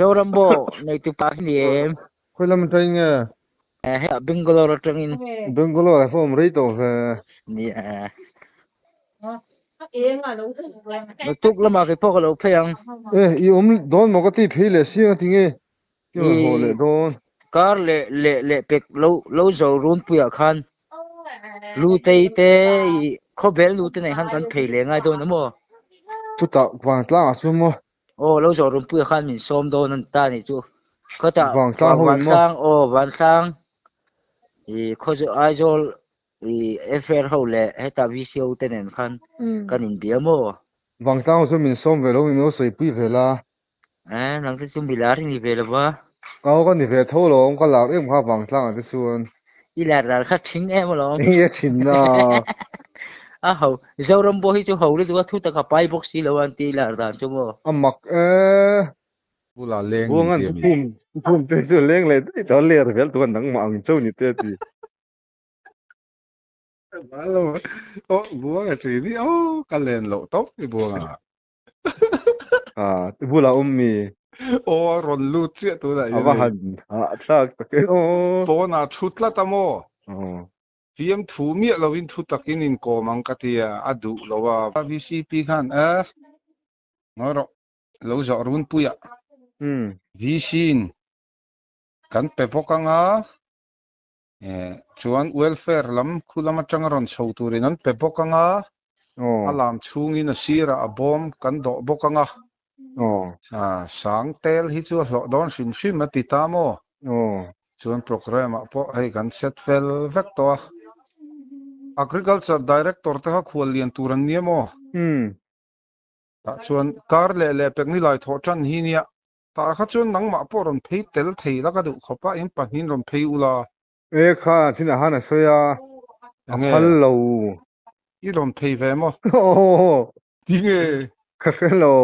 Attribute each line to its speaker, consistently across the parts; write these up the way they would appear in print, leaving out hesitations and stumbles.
Speaker 1: Zorambo native park ni em
Speaker 2: khoi lam train nghe
Speaker 1: he Bangalore tangin
Speaker 2: Bangalore form rei to ve
Speaker 1: ni nó tuk lama cái phô lo phèng
Speaker 2: i don mo ka ti phile si nga tinge ki
Speaker 1: i
Speaker 2: ho le don
Speaker 1: car le pek lo zo run puya khan lu tei te i khobel lu te nei han kan phei le ngai do na mo
Speaker 2: chu ta wang tla chu mo
Speaker 1: o lo zo run puya khan min som do nan ta ni chu khota
Speaker 2: wang tla ho
Speaker 1: wan
Speaker 2: mo
Speaker 1: sang o wan sang i khozo aizol i efer ho le heta visio te nen khan kan in bia mo
Speaker 2: wang tla chu min som ve lo min no sei pui ve la
Speaker 1: nang te chum bilar ni ve la ba
Speaker 2: kau ka ni ve tho lo ka la em kha wang tla te chuan
Speaker 1: i la ra kha thing em lo
Speaker 2: ye chin na
Speaker 1: a ho zoram bo hi chu ho le tu thu ta ka pai box si lo an ti la dan chu mo
Speaker 2: amak
Speaker 3: bula leng min
Speaker 2: buangan
Speaker 3: tiami
Speaker 2: pum te chu leng le to ler vel tu nang ma ang chau ni te ti
Speaker 3: malo buanga chini kalen lo tok ni buanga
Speaker 2: bula ummi
Speaker 3: ron lu che tu da
Speaker 2: ava
Speaker 3: yene
Speaker 2: han tlak ke o
Speaker 3: pona thutla tamo
Speaker 2: oh
Speaker 3: PM thu mi lovin thu takin in ko mang katia adu lowa VCP khan ngoro lo zo run puya visin kan pe pokang chuan welfare lam khulama changaron chhoturin an pe pokang alam chungin a sira a bom kan do bokanga sang tel hi chu hlo don hrim hrim a ti tamo chuan program a po hei kan set fel vek to agriculture director te kha khwal lian turan niamo ta chuan kar le pek ni lai tho than hi nia ta kha chuan nangma poron phei tel thei la ka du khopa in pahin ron phei ula
Speaker 2: e kha thina hana soya a phal lo
Speaker 3: i ron phei ve mo
Speaker 2: oh
Speaker 3: dinge
Speaker 2: ka lo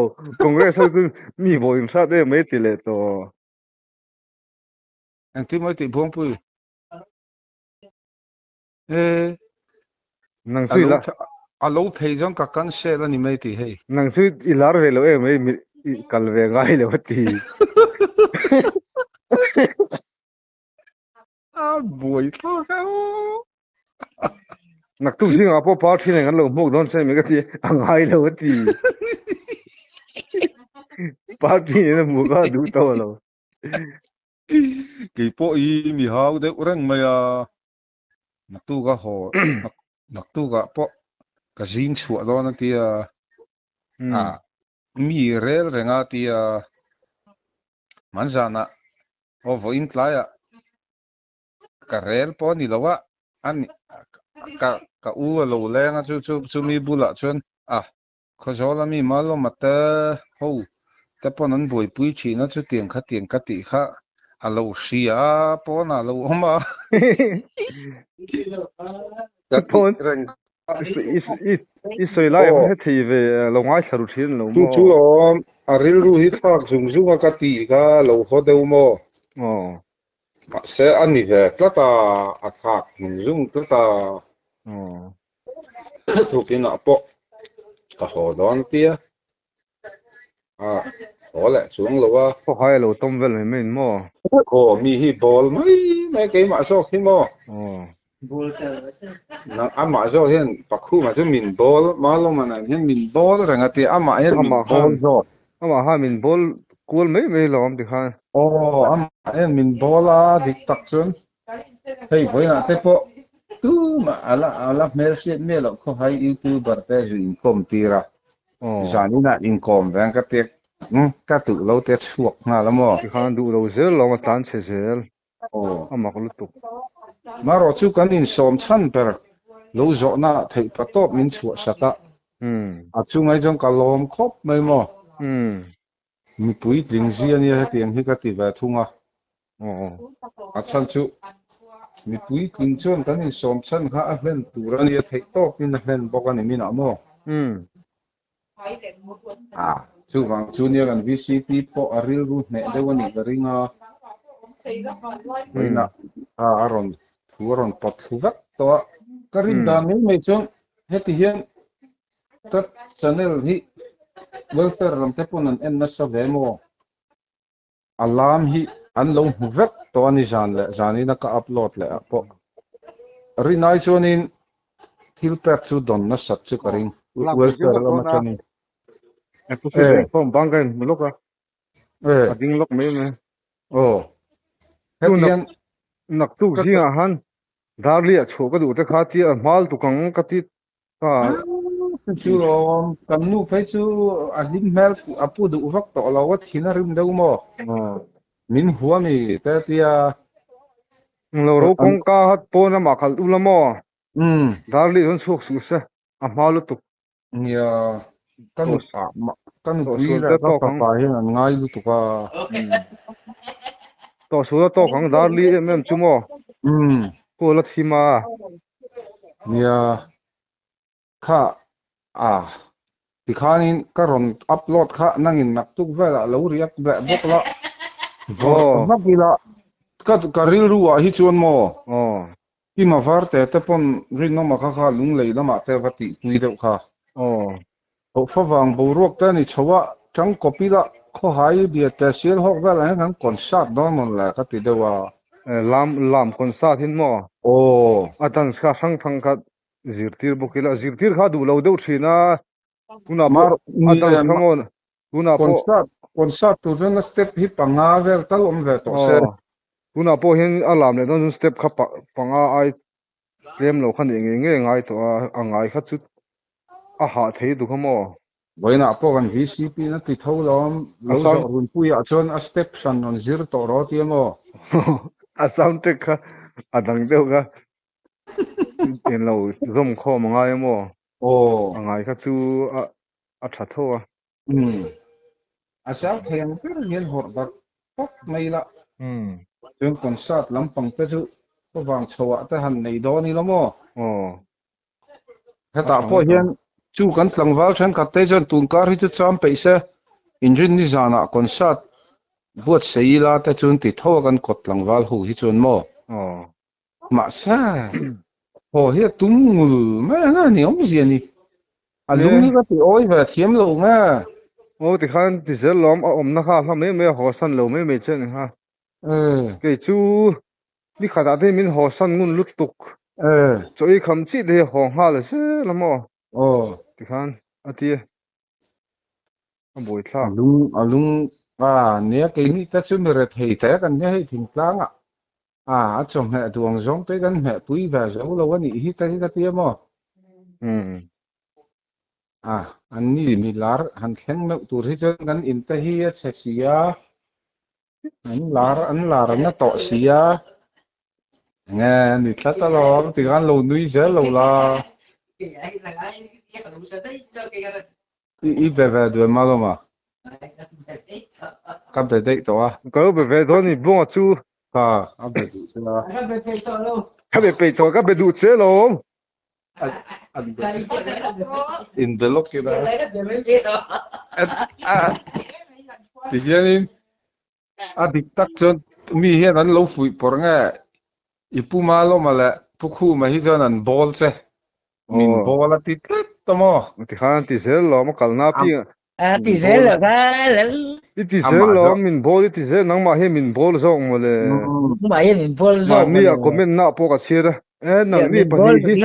Speaker 2: congress ho chu mi bo im sa de me ti le to
Speaker 3: anh ti mai ti bong pui e
Speaker 2: nang sui la
Speaker 3: alo phei jong ka kan se la ni mai ti hei
Speaker 2: nang sui ilar ve lo e me kal ve ngai le ti
Speaker 3: buổi tho ka
Speaker 2: nak tu sing a po pa thina ngan lo mok don se me ka ti angai lo ti pa ti ne mu ka du to lo
Speaker 3: cái po y mi hao de urang maya nak tu ka ho nak tu ka po ka jing chu do na ti mi rel renga ti manjana o vo in tlaya ka rel po ni lowa an ka u lo lenga chu mi bula chun kho zola mi malo mata ho te pon an boi pui chi na chu tiang kha ti kha alo sia po na lo ma
Speaker 2: ta pon is soi lai em he thi ve lo ngai saru thin lo mo
Speaker 3: chu om aril ru hi thak zum zum ka ti ka lo ho deu mo se ani ve tlata a thak zum tlata thu kin a po ka ho don tia ho le chung lo wa
Speaker 2: po hai lo tom vel me mo
Speaker 3: mi hi bol mai ke ma so khi mo na ama zo hen pakhu ma zo min bol ma lo ma na hen min bol ranga ti ama hen min bol zo
Speaker 2: ama ha min bol kul me lo am ti khan
Speaker 3: ama hen min bola dik tak chun hei voi na te po tu ma ala mer se me lo kho hai youtuber te ju in kom tira zani na in kom rang ka te ka tu lo te chuak na la mo
Speaker 2: ti khan du lo zel lo ma tan che zel ama ko lu tu
Speaker 3: ma ro chu kan in som chan per lo zo na thei pa top min chu sata a chu ngai jong ka lom khop mai mo mi pui tling ji ani ha tiang hi ka ti va thunga a chan chu mi pui tling chon kan in som chan kha a hlen turan ya thei top in a hlen bok ani min a mo chu wang chu nia kan VCP po aril ru ne dewani ringa na aron thuron pot thuvak to karin da me chon heti hian tat channel hi welfare ram te ponan en na sa ve mo alarm hi an lo vek to ani zan in ka upload le po ri nai chuanin thil pek chu don na sat chu karing
Speaker 2: làm việc
Speaker 3: welfare
Speaker 2: một
Speaker 3: la
Speaker 2: đó
Speaker 3: ma
Speaker 2: na
Speaker 3: chani
Speaker 2: em có phải không bằng cái một lúc
Speaker 3: eh
Speaker 2: à tiếng lúc mấy mà
Speaker 3: oh het
Speaker 2: tu
Speaker 3: hian
Speaker 2: nặc tu gì à han dar lia chỗ cái đủ thế khá thì mal tu căng cái tí à
Speaker 3: chu lo kan nu phei chu a dim mel apu du vak to lo wat khina rim deu mo min huami ta tia
Speaker 2: lâu rồi con cá hát po na mà khal u lắm mo
Speaker 3: um
Speaker 2: dar lia vẫn suốt suốt se à mal tu
Speaker 3: ya kan
Speaker 2: to
Speaker 3: kan
Speaker 2: to
Speaker 3: pui
Speaker 2: suốt
Speaker 3: la
Speaker 2: thế
Speaker 3: ka
Speaker 2: to
Speaker 3: pa
Speaker 2: căng
Speaker 3: pa hian an ngai lu tu ka
Speaker 2: to suốt to căng dar lia em chú mo cô lát hi mà
Speaker 3: ya kha a ti khanin ka ron upload kha nangin nak tuk vela lo riak ve bok la vor
Speaker 2: oh
Speaker 3: na bila ka ril ruwa hi chuan mo
Speaker 2: oh
Speaker 3: ki ma var te pon rin no ma kha lung lei lama te vati pui deuh kha
Speaker 2: oh
Speaker 3: o fa wang bo ruak te ni chowa tang copy la kho hai bia te sial hok vela han kon sat don mon la ka ti dewa
Speaker 2: làm con sa hin mo
Speaker 3: o
Speaker 2: à tan ska sang thang khat zirtir bukila zirtir kha du lo deuh thina kuna po
Speaker 3: mar
Speaker 2: à
Speaker 3: ni
Speaker 2: tan ska mon kuna po
Speaker 3: kon sat tu na step hi panga vel tal om ve to se
Speaker 2: oh kuna po hin alam le don step kha panga ai tlem lo khan nge ngai to a ngai kha chu a ha thei du khamo
Speaker 3: boina po kan VCP na ti tho lom lo zo
Speaker 2: asam
Speaker 3: run pui a chon a step san on zir to ro ti mo
Speaker 2: asam tek kha adang deuh kha en lo rom kho ma ngai mo
Speaker 3: o
Speaker 2: a ngai kha chu a tha tho
Speaker 3: a sao thèm cái nhiên hột bạc tóc này là
Speaker 2: hmm
Speaker 3: trên con sát lắm bằng cái chữ có vàng sầu ạ cái hành này đó ni lắm ô
Speaker 2: oh
Speaker 3: cái
Speaker 2: a
Speaker 3: tạ po
Speaker 2: sang to
Speaker 3: hiền chú cần tăng vào trên cái tay chân tuôn cá thì chăm bị se engine ni zana con sát buat sei la ta chun ti tho kan kot lang wal hu hi chun mo
Speaker 2: oh
Speaker 3: ma sa ho hi tum ngul ma na ni om zia ni a lung ni ka ti oi va thiam lo nga
Speaker 2: ô thì khan thì sẽ lom om na kha mấy mấy hồ san lâu mấy mấy chuyện ha cái chú đi khát đã thấy mình hồ san ngun lút tục cho ý khăm chỉ để hồ ha là sẽ làm mò thì khan à thì bồi sa
Speaker 3: a lung ne ke ni ta chun re thei te kan ne thing tlang a chom he duang zong te kan he pui va zo lo ni hi ta ka ti mo an ni mi lar han thleng me tur hi chen kan in ta hi a che sia an lar na to sia nghe ni tla ta lo ti kan lo nui ze lo la i be ve du ma lo ma ka be dei to
Speaker 2: có bé bé đó thì buông chú
Speaker 3: a be du se la
Speaker 2: cái bé đủ chế luôn
Speaker 3: in the look kira ti hianin a dik tak chon mi hian an lo fui por nga ipu ma lo ma la pu khu ma hi chon an bol che min bol a ti tlet to mo
Speaker 2: thì khan thì sẽ lom cái na pi
Speaker 1: thì sẽ là cái
Speaker 2: thì sẽ lom mình bol thì sẽ nang ma he mình bol zong mà le
Speaker 1: mà yên mình vô
Speaker 2: mà
Speaker 1: rồi
Speaker 2: mi a comment na po ka chia da nang ni pa hi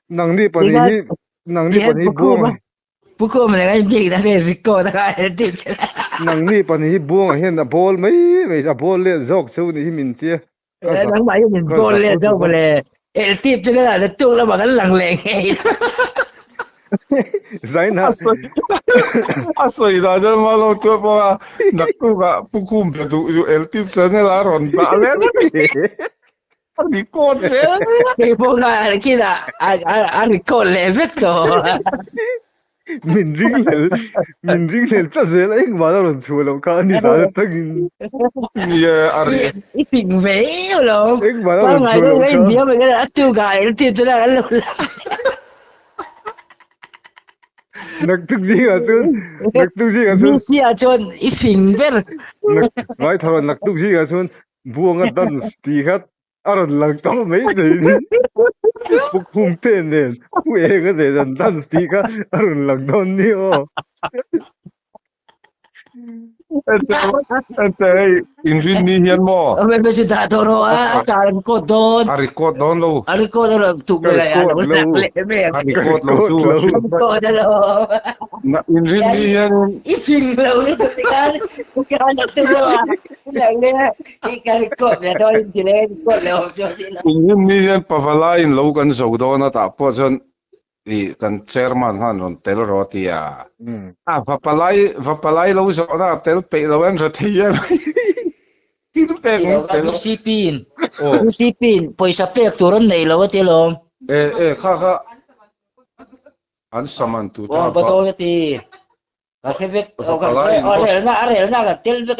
Speaker 2: nang ni pa hi buông
Speaker 1: 不过我们那个别的那 record 的对起来
Speaker 2: nang ni pa hi buông hen na bol mấy mấy a bol le zok chu ni min chia
Speaker 1: nang mai mình vô lên đâu mà le el tip cho cái là tung là bằng cái lằng lẹng
Speaker 2: zai na
Speaker 3: a soi da jan ma lo tu po nak tu ga pu khum pe du el tip chen la ron ba le ni ko che
Speaker 1: cái bộ cái kia là à record le vector
Speaker 2: mình ring lên ta sẽ lại mà nó lần chua lòng cả đi sao chắc
Speaker 3: ni a
Speaker 1: ít bình vẽ rồi
Speaker 2: anh mà nó
Speaker 1: ba
Speaker 2: lần
Speaker 1: ngày
Speaker 2: chua
Speaker 1: đó
Speaker 2: lòng
Speaker 1: cái
Speaker 2: cả
Speaker 1: biểu mình cái là tiêu gài el tip cho nó lúc
Speaker 2: nặc tức gì à xuân
Speaker 1: Lucia John ít bình vẽ
Speaker 2: nói thật nặc tức gì à xuân buông cái đàn tí khác à lần lần tao mấy đấy bốc hung tên nè quê cái để đàn tí khác à lần lần tao nhiều
Speaker 3: Ente inrin ni hian mo.
Speaker 1: May sudah toro akan kodon.
Speaker 3: Arikot don lo.
Speaker 1: Ari kodon tuk bela ya.
Speaker 3: Arikot lo su.
Speaker 1: Kodon lo.
Speaker 3: Na inrin ni hian.
Speaker 1: Ifing lo ni kan. Kan tu lo. Lang le. Ikan kot ya do intile kot lo so sila.
Speaker 3: Inrin ni hian pavalain lo kan so do na ta po chon i kan chairman han ron tel roti a. Vapalai lo so na tel pe lo en ra thia.
Speaker 1: Sipin. Sipin. Poisa pek turun nei lo ti lo.
Speaker 3: Kha. An saman tu ta.
Speaker 1: Betul ti. Kakek arel na ka tel be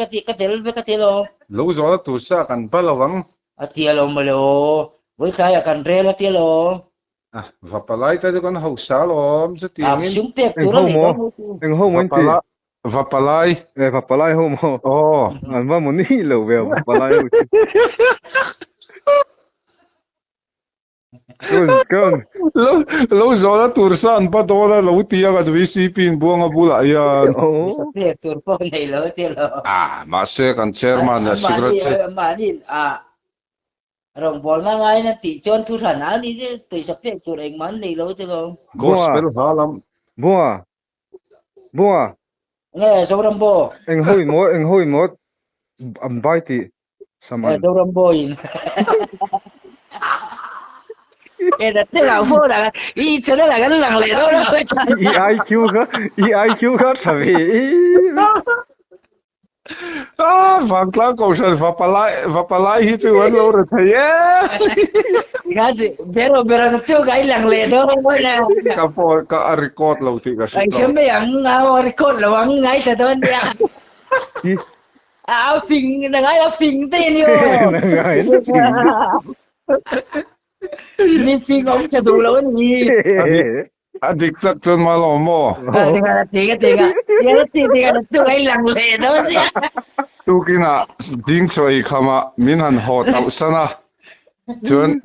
Speaker 1: ka ti lo.
Speaker 3: Lo so tu sa kan palawang.
Speaker 1: Ati lo malo. Voi kaya kan rela ti lo.
Speaker 3: Vapalai ta kan ho sa lo sa ti ngin.
Speaker 1: Sum pek turun nei.
Speaker 2: Eng ho mo ti.
Speaker 3: Vapalai.
Speaker 2: Vapalai ho mo. An va mo ni lo ve vapalai ho. Kun.
Speaker 3: Lo zo la tursan pa do la lo ti ga VCP buang a bula ya.
Speaker 1: Pek tur po nei lo ti lo.
Speaker 3: Ma se kan chairman na secretary.
Speaker 1: Manin rong bol na ngai na ti chon thu than a ni de poisa pek tur eng man nei lo ti lo.
Speaker 3: Gospel halam.
Speaker 2: Bua.
Speaker 1: Nghe số rambo.
Speaker 2: Eng hoi mo am bai ti saman.
Speaker 1: Số rambo in. Cái thế là phố là ý cho nó là cái lằng lệ đó.
Speaker 2: IQ ka sabi.
Speaker 3: Vang klang ko sa vapalai hi chu an lo ra thaya.
Speaker 1: Kasi pero na tu cái lằng lệ đó không phải là.
Speaker 3: Ka record lo ti ka.
Speaker 1: Ai xem mấy ang record là ang ngay sa doon dia. Phình là ngay là phình tên yo. Ni phình ông cho đủ lâu ni.
Speaker 3: Adik tak chon malo mo.
Speaker 1: Tiga. Dia tu cái lằng lệ đó.
Speaker 3: Tu kina ding choi khama min han hot au sana. Chon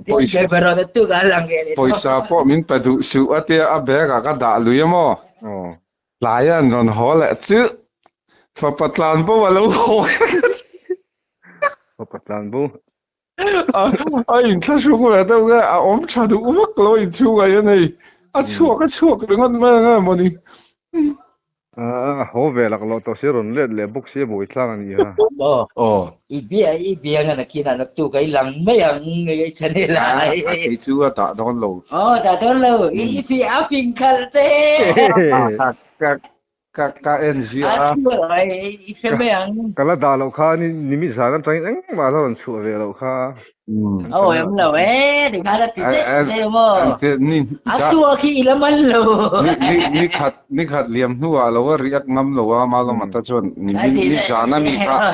Speaker 1: pero tu cái lằng lệ.
Speaker 3: Poisa po min padu su atia abega ka da lu mo. Layan ron ho le chu. Papatlan po walo ho.
Speaker 2: Papatlan po.
Speaker 3: Ai ta su ko ta ga om cha du umak lo in chu ga yan nei. Chuak ringon ma mo ni.
Speaker 2: Ho ve lak lo to siron le book se bo itlang ani ha.
Speaker 1: Ibia na kina na tu cái lằng mấy ang cái chân lại.
Speaker 3: Ki chu ta don lo.
Speaker 1: Ta don lo. Ifi aping kalte.
Speaker 3: Ka NG a.
Speaker 1: Ifi mấy ang.
Speaker 2: Kala da lo kha ni nimi sa na tang eng ma lo ran chu ve lo kha.
Speaker 1: Em lo thì khá là tí thế mà.
Speaker 3: Ni.
Speaker 1: Tua khi ilaman lo.
Speaker 3: Ni khat liam nuwa lo riak ngam lo ma lo mata chon ni jana mi ka.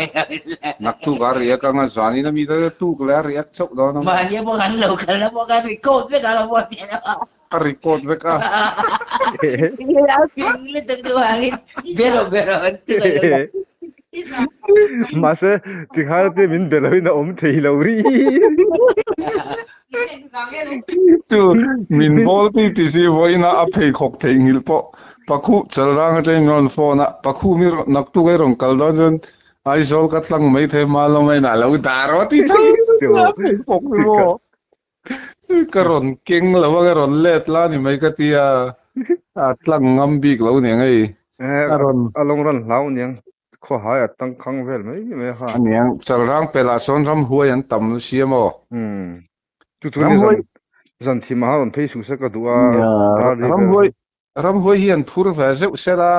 Speaker 3: Nak tu ga riak nga jani na mi da tu kla riak chok do no.
Speaker 1: Ma ye bo kan lo kan la bo ka record ve ka la bo ti na.
Speaker 3: Ka record ve ka.
Speaker 1: Ya fin le tak tu hangin. Pero.
Speaker 2: Masa tikha te min beloi na om thei lo ri.
Speaker 3: Tu min bol ti si voina a phei khok thei ngil po. Pakhu chalrang te non phone pakhu mi nak tu ga rong kal do jon ai sol katlang mai the malo mai na lo daro ti thai. Khok mo. Karon king lo ga ron let la ni mai ka ti a tlang ngam bik lo ni ngai. Karon
Speaker 2: along ran lau niang. Kho hai tang khang vel mai ha.
Speaker 3: Aniang chalrang pela son ram huai an tam siamo.
Speaker 2: Tu ni zan thi ma on phei su sa ka duwa.
Speaker 3: Ram huai hian phur va zeu sera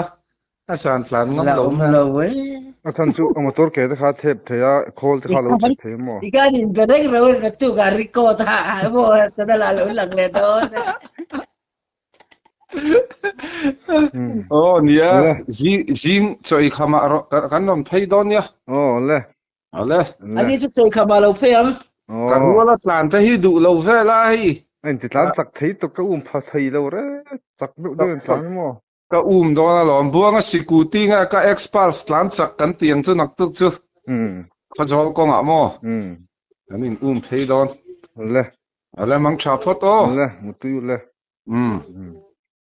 Speaker 3: asan tlan ngam lo
Speaker 1: ấy.
Speaker 2: Athan chu motor ke da kha thep theya khol te kha lo che the mo.
Speaker 1: Ikanin bereng ro na tu ka record ha mo ta da la lo lang le do.
Speaker 3: Nia jing choi khama kan nom phei don ya.
Speaker 2: Le.
Speaker 1: Ani chu choi khama lo phei ang.
Speaker 3: Kan wala tlan ta hi du lo ve la hi.
Speaker 2: Anh ti tlan chak thei to ka pha thei lo re. Chak du tlan mo.
Speaker 3: Ka do na lom buanga security nga ka expals tlan chak kan tiang chu nak tuk chu. Kha jol ko nga mo. Anin phei don.
Speaker 2: Le.
Speaker 3: Ale mang cha photo.
Speaker 2: Le, mutu le.